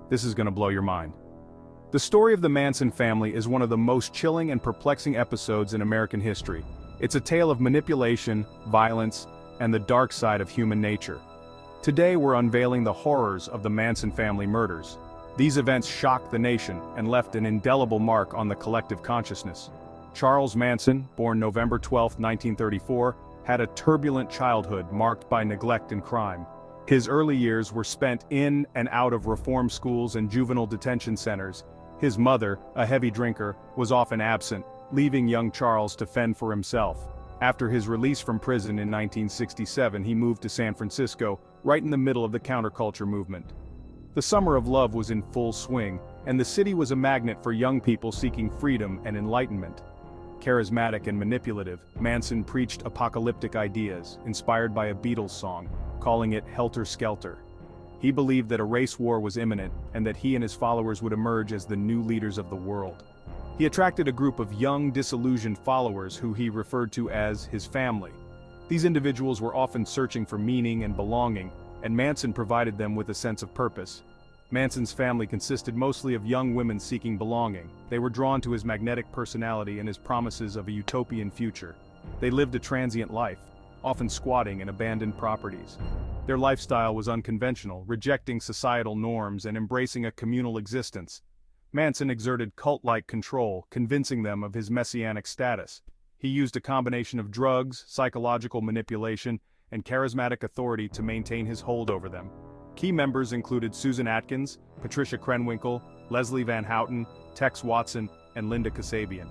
This is gonna blow your mind. The story of the Manson family is one of the most chilling and perplexing episodes in American history. It's a tale of manipulation, violence, and the dark side of human nature. Today we're unveiling the horrors of the Manson family murders. These events shocked the nation and left an indelible mark on the collective consciousness. Charles Manson, born November 12, 1934, had a turbulent childhood marked by neglect and crime. His early years were spent in and out of reform schools and juvenile detention centers. His mother, a heavy drinker, was often absent, leaving young Charles to fend for himself. After his release from prison in 1967, he moved to San Francisco, right in the middle of the counterculture movement. The summer of love was in full swing, and the city was a magnet for young people seeking freedom and enlightenment. Charismatic and manipulative, Manson preached apocalyptic ideas, inspired by a Beatles song, calling it Helter Skelter. He believed that a race war was imminent, and that he and his followers would emerge as the new leaders of the world. He attracted a group of young, disillusioned followers who he referred to as his family. These individuals were often searching for meaning and belonging, and Manson provided them with a sense of purpose. Manson's family consisted mostly of young women seeking belonging. They were drawn to his magnetic personality and his promises of a utopian future. They lived a transient life, often squatting in abandoned properties. Their lifestyle was unconventional, rejecting societal norms and embracing a communal existence. Manson exerted cult-like control, convincing them of his messianic status. He used a combination of drugs, psychological manipulation, and charismatic authority to maintain his hold over them. Key members included Susan Atkins, Patricia Krenwinkel, Leslie Van Houten, Tex Watson, and Linda Kasabian.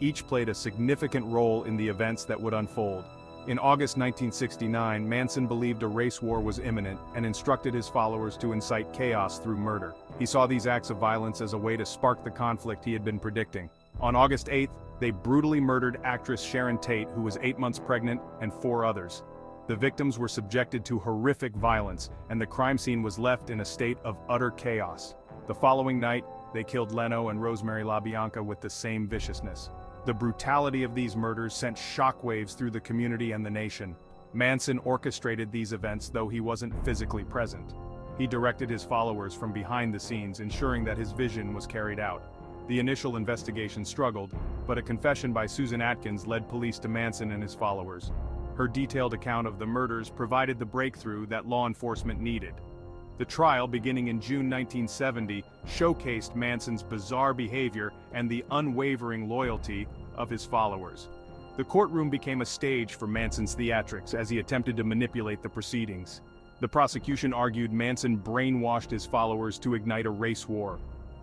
Each played a significant role in the events that would unfold. In August 1969, Manson believed a race war was imminent and instructed his followers to incite chaos through murder. He saw these acts of violence as a way to spark the conflict he had been predicting. On August 8th, they brutally murdered actress Sharon Tate, who was 8 months pregnant, and 4 others. The victims were subjected to horrific violence, and the crime scene was left in a state of utter chaos. The following night, they killed Leno and Rosemary LaBianca with the same viciousness. The brutality of these murders sent shockwaves through the community and the nation. Manson orchestrated these events, though he wasn't physically present. He directed his followers from behind the scenes, ensuring that his vision was carried out. The initial investigation struggled, but a confession by Susan Atkins led police to Manson and his followers. Her detailed account of the murders provided the breakthrough that law enforcement needed. The trial, beginning in June 1970, showcased Manson's bizarre behavior and the unwavering loyalty of his followers. The courtroom became a stage for Manson's theatrics as he attempted to manipulate the proceedings. The prosecution argued Manson brainwashed his followers to ignite a race war.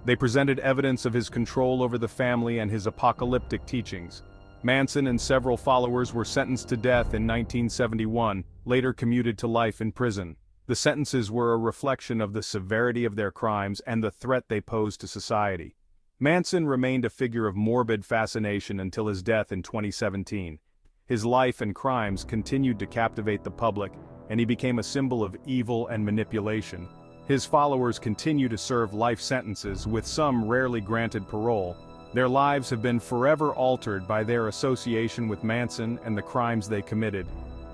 They presented evidence of his control over the family and his apocalyptic teachings. Manson and several followers were sentenced to death in 1971, later commuted to life in prison. The sentences were a reflection of the severity of their crimes and the threat they posed to society. Manson remained a figure of morbid fascination until his death in 2017. His life and crimes continued to captivate the public, and he became a symbol of evil and manipulation. His followers continue to serve life sentences, with some rarely granted parole. Their lives have been forever altered by their association with Manson and the crimes they committed.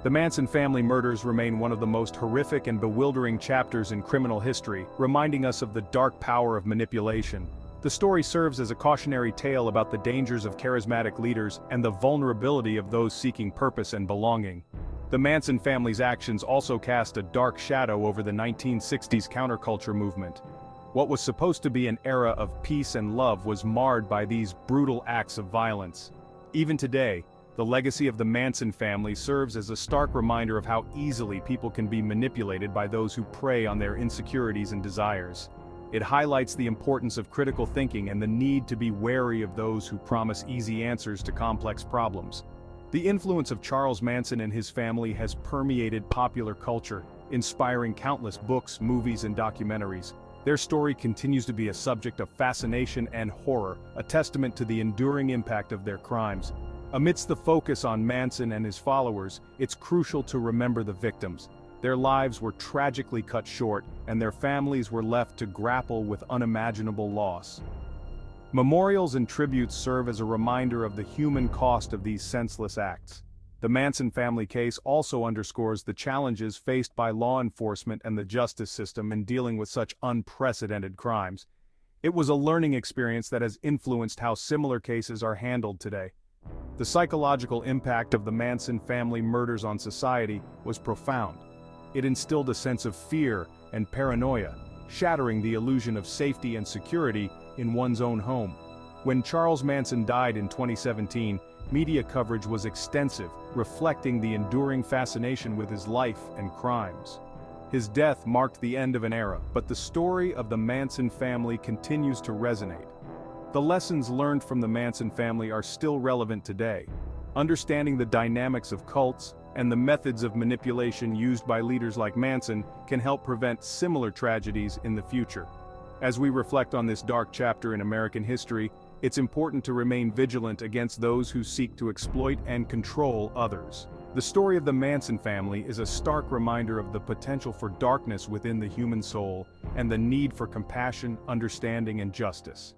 The Manson family murders remain one of the most horrific and bewildering chapters in criminal history, reminding us of the dark power of manipulation. The story serves as a cautionary tale about the dangers of charismatic leaders and the vulnerability of those seeking purpose and belonging. The Manson family's actions also cast a dark shadow over the 1960s counterculture movement. What was supposed to be an era of peace and love was marred by these brutal acts of violence. Even today, the legacy of the Manson family serves as a stark reminder of how easily people can be manipulated by those who prey on their insecurities and desires. It highlights the importance of critical thinking and the need to be wary of those who promise easy answers to complex problems. The influence of Charles Manson and his family has permeated popular culture, inspiring countless books, movies, and documentaries. Their story continues to be a subject of fascination and horror, a testament to the enduring impact of their crimes. Amidst the focus on Manson and his followers, it's crucial to remember the victims. Their lives were tragically cut short, and their families were left to grapple with unimaginable loss. Memorials and tributes serve as a reminder of the human cost of these senseless acts. The Manson family case also underscores the challenges faced by law enforcement and the justice system in dealing with such unprecedented crimes. It was a learning experience that has influenced how similar cases are handled today. The psychological impact of the Manson family murders on society was profound. It instilled a sense of fear and paranoia, shattering the illusion of safety and security in one's own home. When Charles Manson died in 2017, media coverage was extensive, reflecting the enduring fascination with his life and crimes. His death marked the end of an era, but the story of the Manson family continues to resonate. The lessons learned from the Manson family are still relevant today. Understanding the dynamics of cults and the methods of manipulation used by leaders like Manson can help prevent similar tragedies in the future. As we reflect on this dark chapter in American history, it's important to remain vigilant against those who seek to exploit and control others. The story of the Manson family is a stark reminder of the potential for darkness within the human soul and the need for compassion, understanding, and justice.